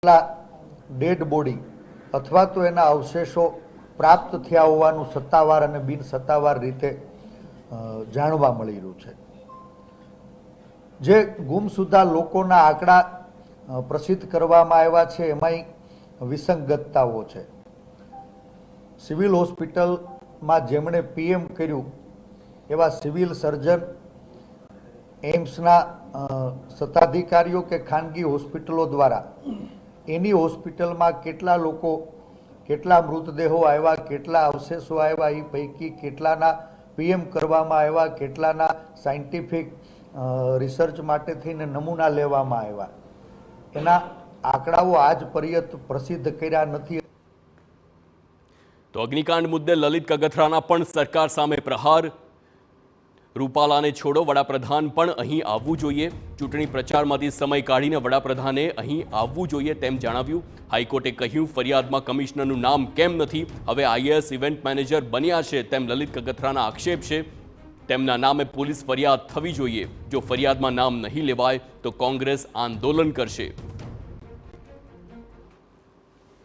Dead body અથવા તો એના અવશેષો પ્રાપ્ત થયા હોવાનું સત્તાવાર અને બિન સત્તાવાર રીતે જાણવા મળી રહ્યું છે। જે ગુમસુદા લોકોના આંકડા પ્રસિદ્ધ કરવામાં આવ્યા છે એમાંય વિસંગતતાઓ છે। સિવિલ હોસ્પિટલમાં જેમણે પીએમ કર્યું એવા સિવિલ સર્જન, એમ્સના સત્તાધિકારીઓ કે ખાનગી હોસ્પિટલો દ્વારા એની હોસ્પિટલમાં કેટલા લોકો, કેટલા મૃતદેહો આવ્યા, કેટલા અવશેષો આવ્યા, એ પૈકી કેટલાના પીએમ કરવામાં આવ્યા, કેટલાના સાયન્ટિફિક રિસર્ચ માટે થઈને નમૂના લેવામાં આવ્યા, એના આંકડાઓ આજ પર્યંત પ્રસિદ્ધ કર્યા નથી। તો અગ્નિકાંડ મુદ્દે લલિત કગથરાના પણ સરકાર સામે પ્રહાર। રૂપાલાને છોડો, વડાપ્રધાન પણ અહીં આવવું જોઈએ। ચૂંટણી પ્રચારમાંથી સમય કાઢીને વડાપ્રધાને અહીં આવવું જોઈએ તેમ જણાવ્યું। હાઈકોર્ટે કહ્યું ફરિયાદમાં કમિશનરનું નામ કેમ નથી, હવે આઈએએસ ઇવેન્ટ મેનેજર બન્યા છે તેમ લલિત કગથરાના આક્ષેપ છે। તેમના નામે પોલીસ ફરિયાદ થવી જોઈએ। જો ફરિયાદમાં નામ નહીં લેવાય તો કોંગ્રેસ આંદોલન કરશે।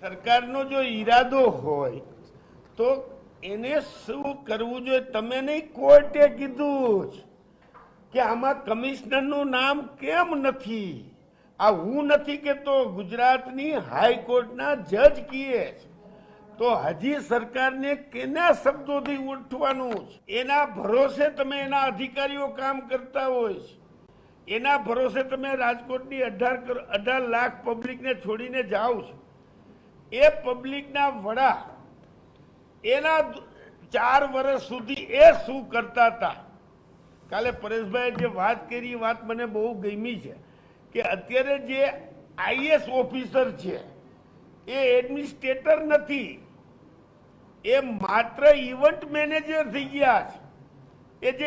સરકારનો જો ઈરાદો હોય તો એને શું કરવું જોઈએ? તમે નહીં, કોર્ટે કીધું કે આમાં કમિશનરનું નામ કેમ નથી? આ હું નથી કહેતો, ગુજરાતની હાઈકોર્ટના જજ કહે છે। તો હજી સરકારને કેના શબ્દોથી ઉઠવાનું છે? એના ભરોસે તમે એના અધિકારીઓ કામ કરતા હોય છે, એના ભરોસે તમે રાજકોટની 18 લાખ પબ્લિકને છોડીને જાઓ છો। એ પબ્લિકના વડા એના 4 વર્ષ સુધી એ શું કરતા હતા? કાલે પરેશભાઈ જે વાત કરી, વાત મને બહુ ગમી છે કે અત્યારે જે આઈએસ ઓફિસર છે એ એડમિનિસ્ટ્રેટર નથી, એ માત્ર ઇવેન્ટ મેનેજર થઈ ગયા છે। એ જે